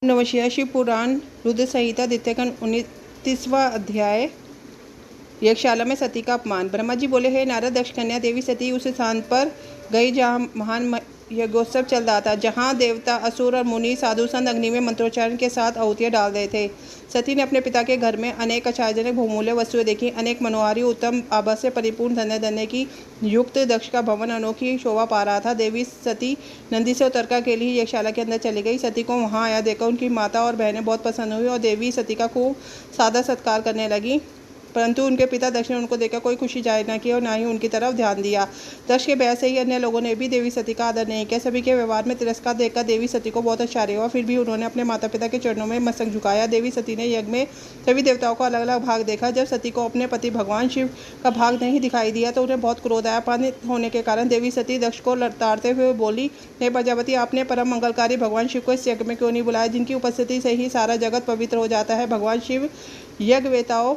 नमः शिव पुराण रुद्र संहिता द्वितीय 29वां अध्याय। यज्ञशाला में सती का अपमान। ब्रह्मा जी बोले, हे नारद, दक्ष कन्या देवी सती उस स्थान पर गई जहाँ महान यज्ञोत्सव चल रहा था, जहाँ देवता, असुर और मुनि साधु संत अग्नि में मंत्रोच्चारण के साथ आहुतियाँ डाल रहे थे। सती ने अपने पिता के घर में अनेक आश्चर्यजनक बहुमूल्य वस्तुएं देखी। अनेक मनोहारी उत्तम आभा से परिपूर्ण धन्य धन्य की युक्त दक्ष का भवन अनोखी शोभा पा रहा था। देवी सती नंदी से उतरकर के लिए यज्ञशाला के अंदर चली गई। सती को वहां आया देखकर उनकी माता और बहनें बहुत प्रसन्न हुई और देवी सती का खूब सादर सत्कार करने लगी, परंतु उनके पिता दक्ष ने उनको देखकर कोई खुशी जाहिर न की और न ही उनकी तरफ ध्यान दिया। दक्ष के भय से ही अन्य लोगों ने भी देवी सती का आदर नहीं किया। सभी के व्यवहार में तिरस्कार देखकर देवी सती को बहुत आश्चर्य हुआ, फिर भी उन्होंने अपने माता पिता के चरणों में मस्तक झुकाया। देवी सती ने यज्ञ में सभी देवताओं को अलग अलग भाग देखा। जब सती को अपने पति भगवान शिव का भाग नहीं दिखाई दिया तो उन्हें बहुत क्रोध आया। अपमानित होने के कारण देवी सती दक्ष को लताड़ते हुए बोली, हे प्रजापति, आपने परम मंगलकारी भगवान शिव को इस यज्ञ में क्यों नहीं बुलाया, जिनकी उपस्थिति से ही सारा जगत पवित्र हो जाता है। भगवान शिव यज्ञवेताओं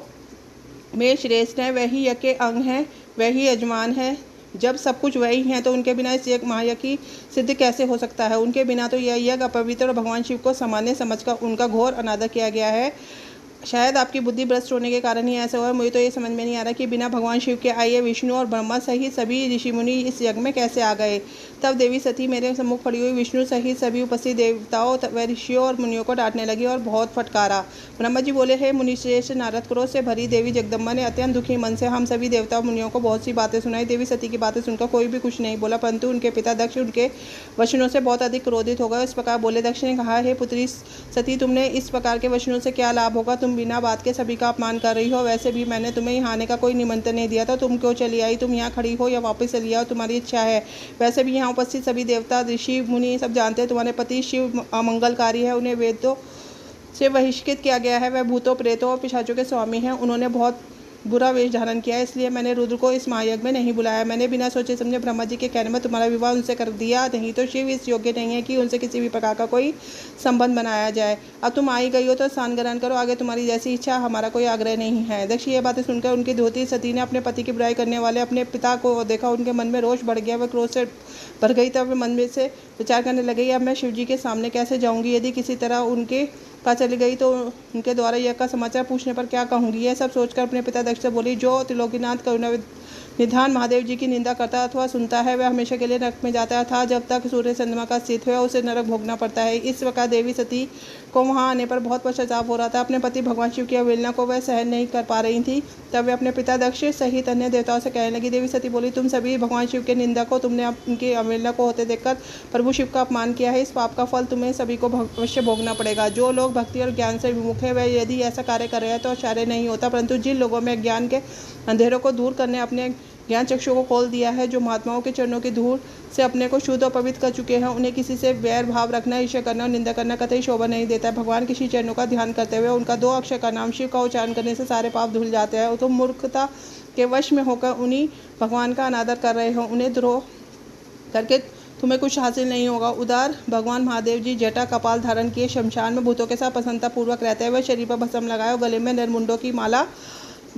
में श्रेष्ठ है, वही यज्ञ के अंग हैं, वही यजमान है। जब सब कुछ वही है तो उनके बिना इस यज्ञ महायज्ञ की सिद्धि कैसे हो सकता है। उनके बिना तो यह यज्ञ अपवित्र और भगवान शिव को सामान्य समझकर उनका घोर अनादर किया गया है। शायद आपकी बुद्धि भ्रष्ट होने के कारण ही ऐसा हुआ। मुझे तो ये समझ में नहीं आ रहा कि बिना भगवान शिव के आए विष्णु और ब्रह्मा सहित सभी ऋषि मुनि इस यज्ञ में कैसे आ गए। तब देवी सती मेरे सम्मुख खड़ी हुई विष्णु सहित सभी उपस्थित देवताओं व ऋषियों और मुनियों को डांटने लगी और बहुत फटकारा। ब्रह्मा जी बोले, हे मुनिश्रेष्ठ नारद, क्रोध से भरी देवी जगदम्बा ने अत्यंत दुखी मन से हम सभी देवता मुनियों को बहुत सी बातें सुनाई। देवी सती की बातें सुनकर कोई भी कुछ नहीं बोला, परंतु उनके पिता दक्ष उनके वचनों से बहुत अधिक क्रोधित हो गए। इस प्रकार बोले। दक्ष ने कहा, हे पुत्री सती, तुमने इस प्रकार के वचनों से क्या लाभ होगा। तुम बिना बात के सभी का अपमान कर रही हो। वैसे भी मैंने तुम्हें यहाँ आने का कोई निमंत्रण नहीं दिया था, तुम क्यों चली आई। तुम यहाँ खड़ी हो या वापस चली आओ, तुम्हारी इच्छा है। वैसे भी यहाँ उपस्थित सभी देवता, ऋषि, मुनि सब जानते हैं तुम्हारे पति शिव अमंगलकारी है। उन्हें वेदों से बहिष्कृत किया गया है। वह भूतों, प्रेतों और पिशाचों के स्वामी हैं। उन्होंने बहुत बुरा वेश धारण किया है, इसलिए मैंने रुद्र को इस महायज्ञ में नहीं बुलाया। मैंने बिना सोचे समझे ब्रह्मा जी के कहने में तुम्हारा विवाह उनसे कर दिया, नहीं तो शिव इस योग्य नहीं है कि उनसे किसी भी प्रकार का कोई संबंध बनाया जाए। अब तुम आई गई हो तो स्थान ग्रहण करो, आगे तुम्हारी जैसी इच्छा, हमारा कोई आग्रह नहीं है। दक्ष ये बातें सुनकर उनकी धोती सती ने अपने पति की बुराई करने वाले अपने पिता को देखा। उनके मन में रोष बढ़ गया, वह क्रोध से भर गई। तब वे मन में से विचार करने लगे, अब मैं शिव जी के सामने कैसे जाऊँगी। यदि किसी तरह उनके पास चली गई तो उनके द्वारा यह का समाचार पूछने पर क्या कहूँगी। यह सब सोचकर अपने पिता दक्ष से बोली, जो त्रिलोकीनाथ करुणा निधान महादेव जी की निंदा करता अथवा सुनता है वह हमेशा के लिए नरक में जाता है, अर्थात जब तक सूर्य चंद्रमा का स्थित है उसे नरक भोगना पड़ता है। इस प्रकार देवी सती को वहाँ आने पर बहुत पश्चाताप हो रहा था। अपने पति भगवान शिव की अवहेलना को वह सहन नहीं कर पा रही थी। तब वे अपने पिता दक्ष सहित अन्य देवताओं से कहने लगी। देवी सती बोली, तुम सभी भगवान शिव के निंदा को, तुमने उनकी अवहेलना को होते देखकर प्रभु शिव का अपमान किया है। इस पाप का फल तुम्हें सभी को अवश्य भोगना पड़ेगा। जो लोग भक्ति और ज्ञान से विमुख है वह यदि ऐसा कार्य कर रहे हैं तो आश्चर्य नहीं होता, परंतु जिन लोगों में ज्ञान के अंधेरों को दूर करने अपने ज्ञान चक्षु को खोल दिया है, जो महात्माओं के चरणों की धूल से अपने को शुद्ध और पवित्र कर चुके हैं, उन्हें किसी से वैर भाव रखना, ईर्ष्या करना और निंदा करना कतई शोभा नहीं देता है। भगवान के श्री चरणों का ध्यान करते हुए उनका 2 अक्षर का नाम शिव का उच्चारण करने से सारे पाप धुल जाते हैं। तुम मूर्खता के वश में होकर उन्हीं भगवान का अनादर कर रहे हो, उन्हें द्रोह करके तुम्हें कुछ हासिल नहीं होगा। उदार भगवान महादेव जी जटा कपाल धारण किए शमशान में भूतों के साथ प्रसन्नता पूर्वक रहते हैं। वह शरीर पर भस्म लगाए और गले में नरमुंडों की माला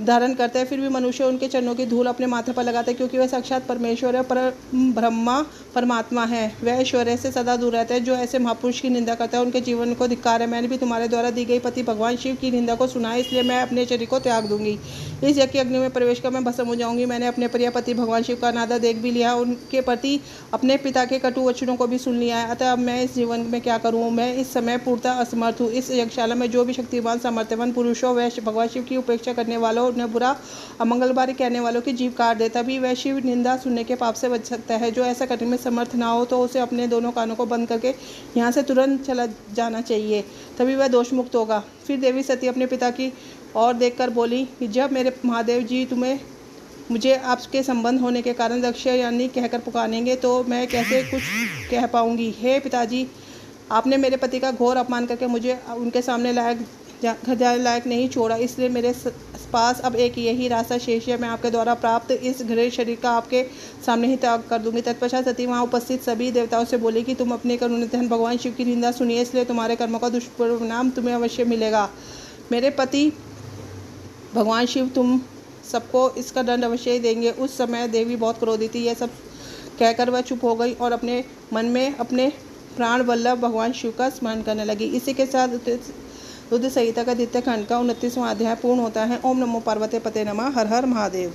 धारण करते हैं, फिर भी मनुष्य उनके चरणों की धूल अपने माथे पर लगाते हैं, क्योंकि वह साक्षात परमेश्वर है, पर ब्रह्मा परमात्मा है। वह ऐश्वर्य से सदा दूर रहते हैं। जो ऐसे महापुरुष की निंदा करता है उनके जीवन को धिक्कार है। मैंने भी तुम्हारे द्वारा दी गई पति भगवान शिव की निंदा को सुना है, इसलिए मैं अपने शरीर को त्याग दूंगी। इस यज्ञ अग्नि में प्रवेश कर मैं भस्म हो जाऊंगी। मैंने अपने प्रिय पति भगवान शिव का अनादर देख भी लिया, उनके प्रति अपने पिता के कटु वचनों को भी सुन लिया है। अतः अब मैं इस जीवन में क्या करूँ। मैं इस समय पूर्णतः असमर्थ हूँ। इस यज्ञशाला में जो भी शक्तिमान सामर्थ्यवान पुरुष हो वह भगवान शिव की उपेक्षा करने वालों, उन्हें बुरा अमंगलबारी कहने वालों की जीव काट दे, तभी वह शिव निंदा सुनने के पाप से बच सकता है। जो ऐसा करने में समर्थ ना हो तो उसे अपने दोनों कानों को बंद करके यहाँ से तुरंत चला जाना चाहिए, तभी वह दोष मुक्त होगा। फिर देवी सती अपने पिता की ओर देखकर बोली कि जब मेरे महादेव जी तुम्हें मुझे आपके संबंध होने के कारण दक्ष यानी कहकर पुकारेंगे तो मैं कैसे कुछ कह पाऊँगी। हे पिताजी, आपने मेरे पति का घोर अपमान करके मुझे उनके सामने घर जाने लायक नहीं छोड़ा, इसलिए मेरे पास अब एक यही रास्ता शेष है। मैं आपके द्वारा प्राप्त इस घृणित शरीर का आपके सामने ही त्याग कर दूंगी। तत्पश्चात सती वहाँ उपस्थित सभी देवताओं से बोली कि तुम अपने करुणानिधि भगवान शिव की निंदा सुनिए, इसलिए तुम्हारे कर्मों का दुष्परिणाम तुम्हें अवश्य मिलेगा। मेरे पति भगवान शिव तुम सबको इसका दंड अवश्य ही देंगे। उस समय देवी बहुत क्रोधित थी। यह सब कहकर वह चुप हो गई और अपने मन में अपने प्राण वल्लभ भगवान शिव का स्मरण करने लगी। इसी के साथ रुद्र संहिता का द्वितीय खंड का 29वां अध्याय पूर्ण होता है। ओम नमो पार्वती पते नमः। हर हर महादेव।